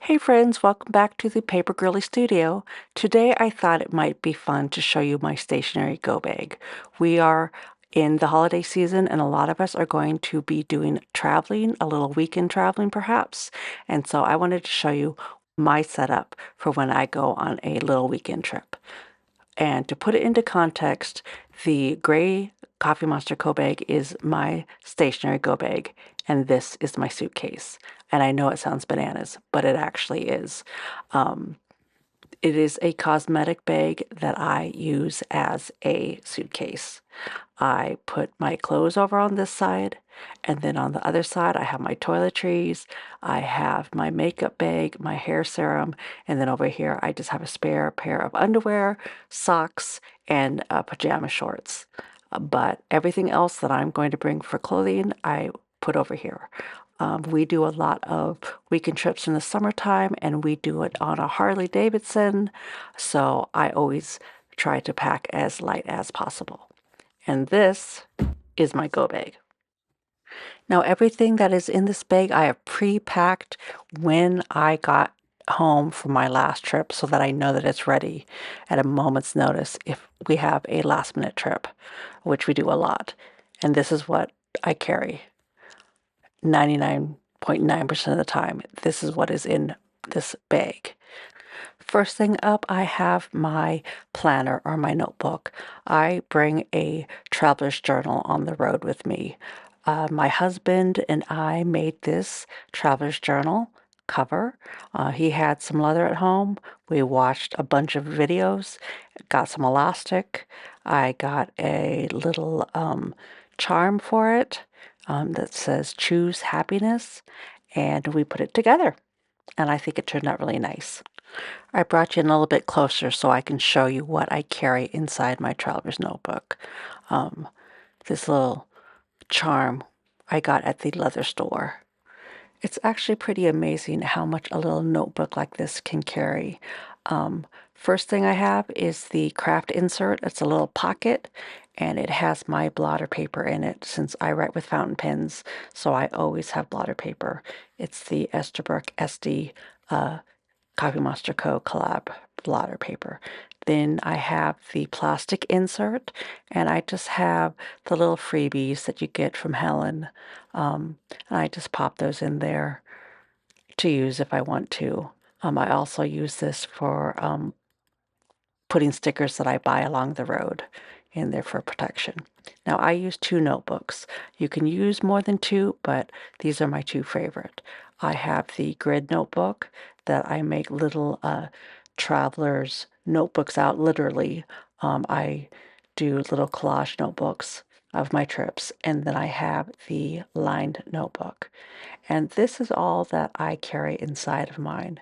Hey friends, welcome back to the Paper Girly Studio. Today I thought it might be fun to show you my stationery go bag. We are in the holiday season and a lot of us are going to be doing traveling, a little weekend traveling perhaps. And so I wanted to show you my setup for when I go on a little weekend trip. And to put it into context, the gray Coffee Monster go bag is my stationery go bag, and this is my suitcase. And I know it sounds bananas, but it actually is. Um, it is a cosmetic bag that I use as a suitcase. I put my clothes over on this side, and then on the other side, I have my toiletries, I have my makeup bag, my hair serum, and then over here, I just have a spare pair of underwear, socks, and pajama shorts. But everything else that I'm going to bring for clothing, I put over here. We do a lot of weekend trips in the summertime, and we do it on a Harley Davidson, so I always try to pack as light as possible. And this is my go bag. Now, everything that is in this bag I have pre-packed when I got home from my last trip so that I know that it's ready at a moment's notice if we have a last minute trip, which we do a lot. And this is what I carry 99.9% of the time. This is what is in this bag. First thing up, I have my planner or my notebook. I bring a traveler's journal on the road with me. My husband and I made this traveler's journal cover. He had some leather at home. We watched a bunch of videos, got some elastic. I got a little charm for it that says choose happiness, and we put it together. And I think it turned out really nice. I brought you in a little bit closer so I can show you what I carry inside my traveler's notebook. Um, this little charm I got at the leather store. It's actually pretty amazing how much a little notebook like this can carry. First thing I have is the craft insert. It's a little pocket and it has my blotter paper in it since I write with fountain pens, so I always have blotter paper. It's the Esterbrook SD Coffee Monster Co. collab blotter paper. Then I have the plastic insert, and I just have the little freebies that you get from Helen. And I just pop those in there to use if I want to. I also use this for putting stickers that I buy along the road in there for protection. Now, I use two notebooks. You can use more than two, but these are my two favorite. I have the grid notebook that I make little travelers notebooks out, literally. I do little collage notebooks of my trips, and then I have the lined notebook. And this is all that I carry inside of mine.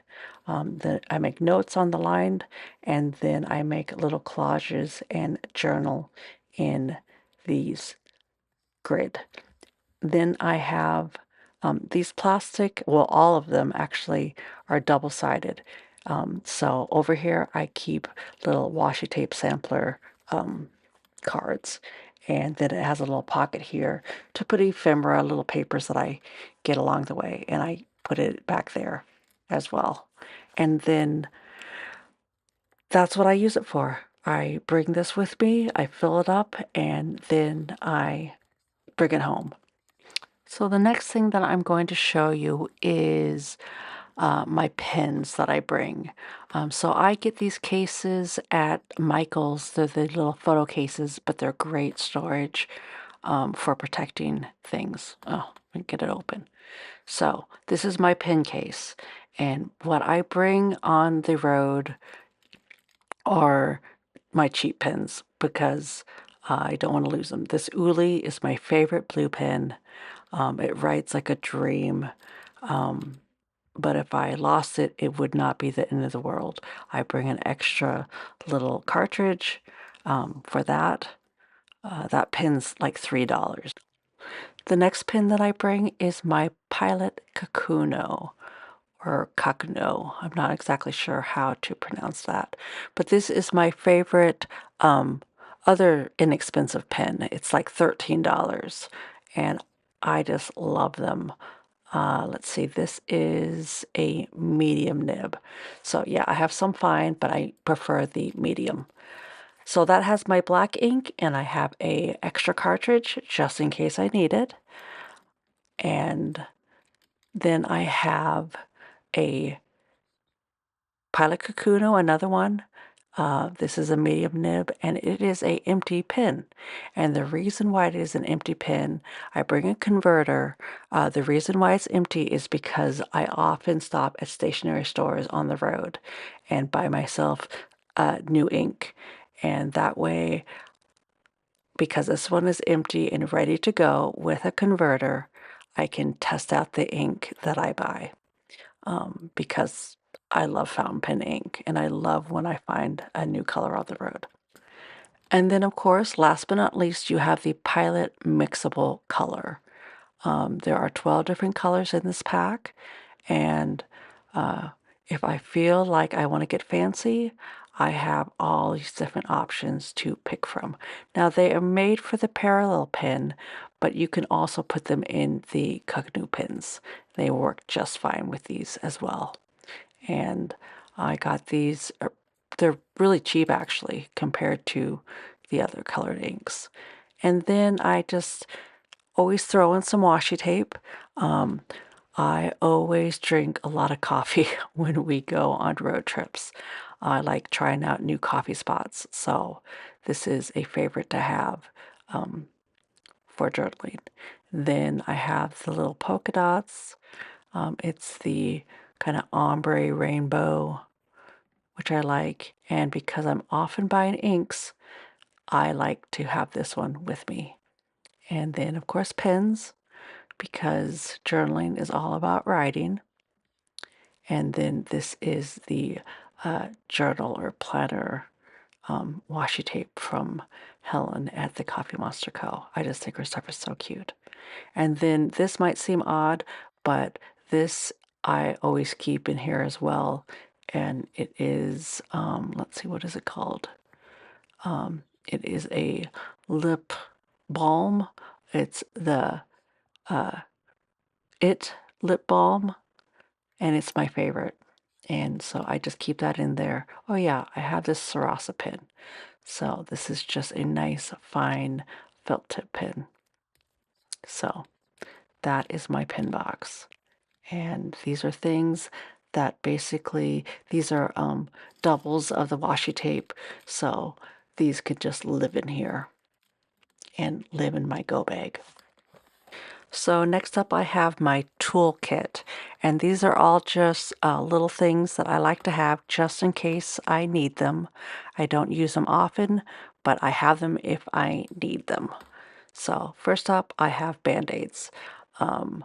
I make notes on the line, and then I make little collages and journal in these grid. Then I have these plastic, well, all of them actually are double-sided. So over here I keep little washi tape sampler cards. And then it has a little pocket here to put ephemera, little papers that I get along the way. And I put it back there as well. And then that's what I use it for. I bring this with me, I fill it up, and then I bring it home. So the next thing that I'm going to show you is my pens that I bring. So I get these cases at Michael's. They're the little photo cases, but they're great storage for protecting things. Oh, let me get it open. So this is my pen case. And what I bring on the road are my cheap pens because I don't want to lose them. This Uli is my favorite blue pen. It writes like a dream. But if I lost it, it would not be the end of the world. I bring an extra little cartridge for that. That pin's like $3. The next pin that I bring is my Pilot Kakuno or Kakuno. I'm not exactly sure how to pronounce that. But this is my favorite other inexpensive pen. It's like $13 and I just love them. Let's see, this is a medium nib. So yeah, I have some fine, but I prefer the medium. So that has my black ink, and I have a extra cartridge just in case I need it. And then I have a Pilot Kakuno, another one. This is a medium nib, and it is a empty pen. And the reason why it is an empty pen, I bring a converter. The reason why it's empty is because I often stop at stationery stores on the road and buy myself new ink. And that way, because this one is empty and ready to go with a converter, I can test out the ink that I buy. Because I love fountain pen ink and I love when I find a new color on the road. And then, of course, last but not least, you have the Pilot Mixable Color. There are 12 different colors in this pack, and if I feel like I want to get fancy, I have all these different options to pick from. Now, they are made for the parallel pen, but you can also put them in the Kagnu pens. They work just fine with these as well. And I got these, they're really cheap actually compared to the other colored inks. And then I just always throw in some washi tape. I always drink a lot of coffee when we go on road trips. I like trying out new coffee spots, so this is a favorite to have for journaling. Then I have the little polka dots. It's the kind of ombre rainbow, which I like. And because I'm often buying inks, I like to have this one with me. And then, of course, pens, because journaling is all about writing. And then this is the journal or planner washi tape from Helen at the Coffee Monster Co. I just think her stuff is so cute. And then this might seem odd, but this I always keep in here as well. And it is, let's see, what is it called? It is a lip balm. It's the It lip balm, and it's my favorite. And so I just keep that in there. Oh yeah, I have this Sarasa pen. So this is just a nice, fine felt tip pen. So that is my pen box. And these are things that basically, these are doubles of the washi tape. So these could just live in here and live in my go bag. So next up I have my toolkit, and these are all just little things that I like to have just in case I need them. I don't use them often, but I have them if I need them. So first up I have Band-Aids. Um,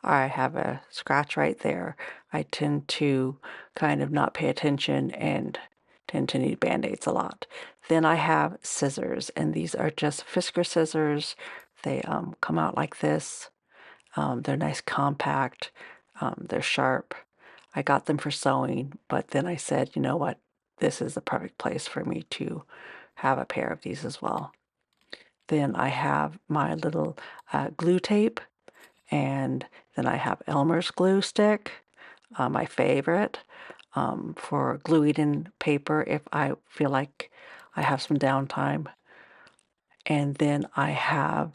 I have a scratch right there. I tend to kind of not pay attention and tend to need Band-Aids a lot. Then I have scissors, and these are just Fisker scissors. They come out like this. They're nice, compact. They're sharp. I got them for sewing, but then I said, you know what? This is the perfect place for me to have a pair of these as well. Then I have my little glue tape, and then I have Elmer's glue stick, my favorite, for gluing in paper if I feel like I have some downtime. And then I have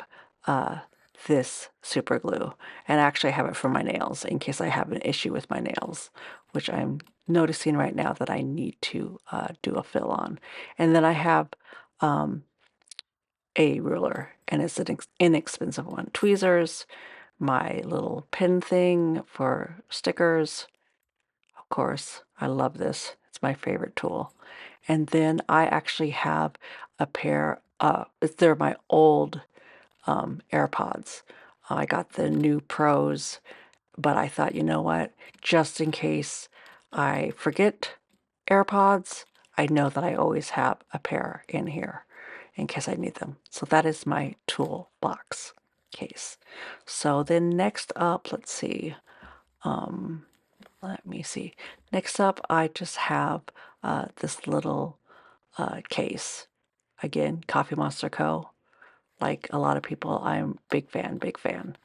this super glue, and actually I have it for my nails in case I have an issue with my nails, which I'm noticing right now that I need to do a fill on. And then I have a ruler, and it's an inexpensive one. Tweezers, my little pin thing for stickers. Of course, I love this. It's my favorite tool. And then I actually have a pair, they're my old AirPods. I got the new Pros, but I thought, you know what? Just in case I forget AirPods, I know that I always have a pair in here in case I need them. So that is my toolbox case. So then next up, let's see. Let me see. Next up, I just have this little case. Again, Coffee Monster Co. Like a lot of people, I'm big fan, big fan.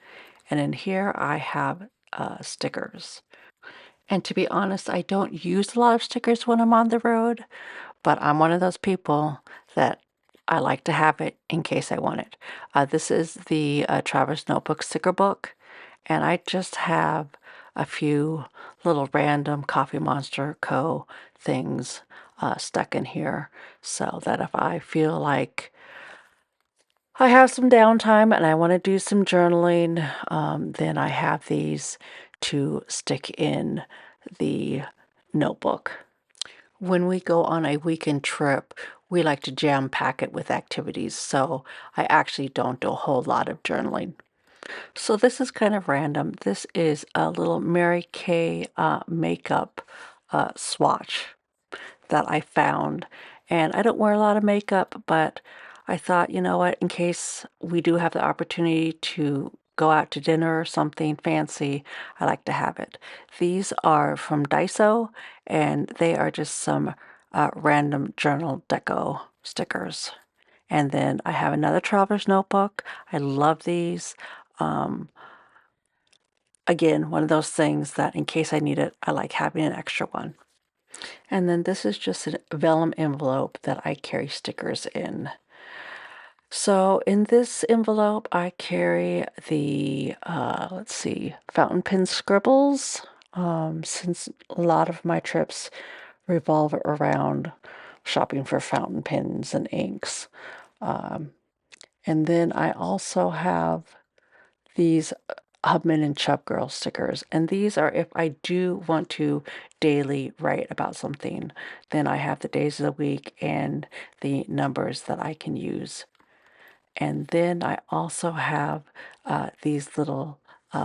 And in here I have stickers. And to be honest, I don't use a lot of stickers when I'm on the road, but I'm one of those people that I like to have it in case I want it. This is the Travis Notebook sticker book, and I just have a few little random Coffee Monster Co. things stuck in here so that if I feel like I have some downtime and I want to do some journaling, then I have these to stick in the notebook. When we go on a weekend trip, we like to jam pack it with activities, so I actually don't do a whole lot of journaling. So this is kind of random. This is a little Mary Kay makeup swatch that I found. And I don't wear a lot of makeup, but I thought, you know what, in case we do have the opportunity to go out to dinner or something fancy, I like to have it. These are from Daiso, and they are just some random journal deco stickers. And then I have another traveler's notebook. I love these. Um, Again, one of those things that in case I need it, I like having an extra one. And then this is just a vellum envelope that I carry stickers in. So in this envelope, I carry the, let's see, fountain pen scribbles, since a lot of my trips revolve around shopping for fountain pens and inks. Um, and then I also have these Hubman and ChubGirl stickers. And these are if I do want to daily write about something, then I have the days of the week and the numbers that I can use. And then I also have these little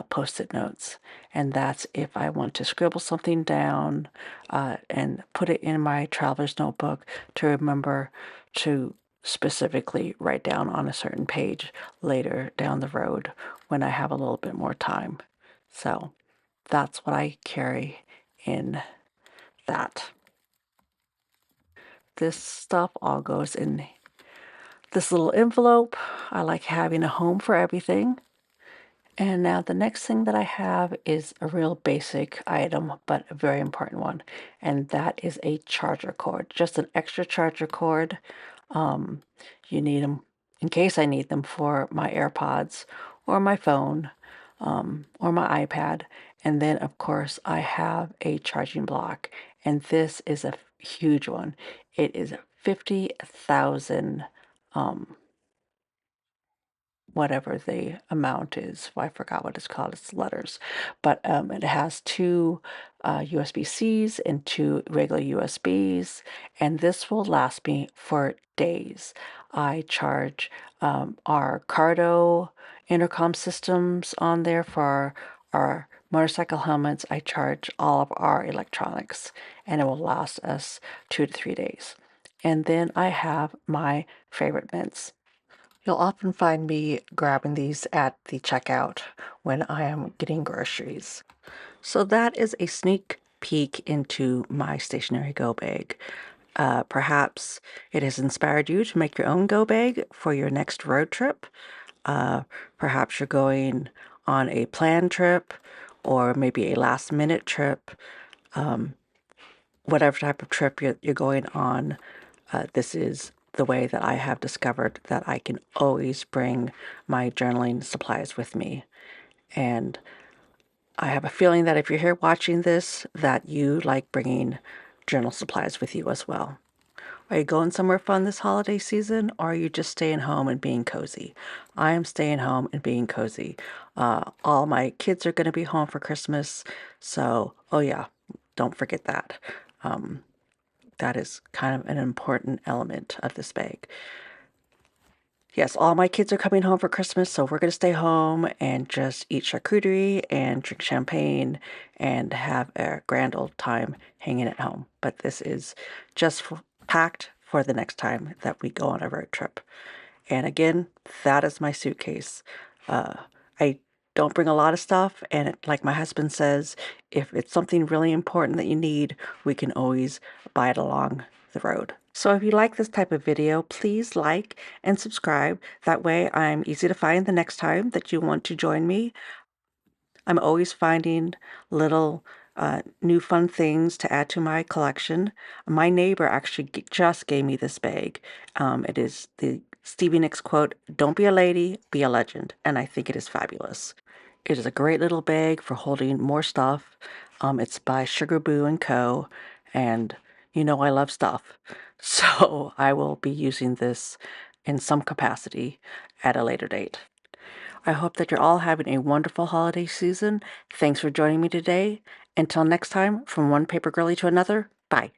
post-it notes. And that's if I want to scribble something down and put it in my traveler's notebook to remember to specifically write down on a certain page later down the road when I have a little bit more time. So that's what I carry in that. This stuff all goes in this little envelope. I like having a home for everything. And now the next thing that I have is a real basic item, but a very important one. And that is a charger cord, just an extra charger cord. Um, you need them in case I need them for my AirPods or my phone or my iPad. And then, of course, I have a charging block. And this is a huge one. It is 50,000 whatever the amount is. Well, I forgot what it's called. It's letters, but it has two USB-Cs and two regular USBs, and this will last me for days. I charge our Cardo intercom systems on there for our motorcycle helmets. I charge all of our electronics, and it will last us 2 to 3 days. And then I have my favorite mints. You'll often find me grabbing these at the checkout when I am getting groceries. So that is a sneak peek into my stationery go bag. Perhaps it has inspired you to make your own go bag for your next road trip. Uh, Perhaps you're going on a planned trip or maybe a last minute trip. Whatever type of trip you're going on, this is the way that I have discovered that I can always bring my journaling supplies with me. And I have a feeling that if you're here watching this, that you like bringing journal supplies with you as well. Are you going somewhere fun this holiday season, or are you just staying home and being cozy? I am staying home and being cozy. All my kids are going to be home for Christmas, so, oh yeah, don't forget that. That is kind of an important element of this bag. Yes, all my kids are coming home for Christmas, so we're going to stay home and just eat charcuterie and drink champagne and have a grand old time hanging at home. But this is just packed for the next time that we go on a road trip. And again, that is my suitcase. I don't bring a lot of stuff, and like my husband says, if it's something really important that you need, we can always buy it along the road. So if you like this type of video, please like and subscribe. That way I'm easy to find the next time that you want to join me. I'm always finding little new fun things to add to my collection. My neighbor actually just gave me this bag. It is the Stevie Nicks quote, "Don't be a lady, be a legend." And I think it is fabulous. It is a great little bag for holding more stuff. It's by Sugar Boo and Co. And you know I love stuff. So I will be using this in some capacity at a later date. I hope that you're all having a wonderful holiday season. Thanks for joining me today. Until next time, from one paper girly to another, bye.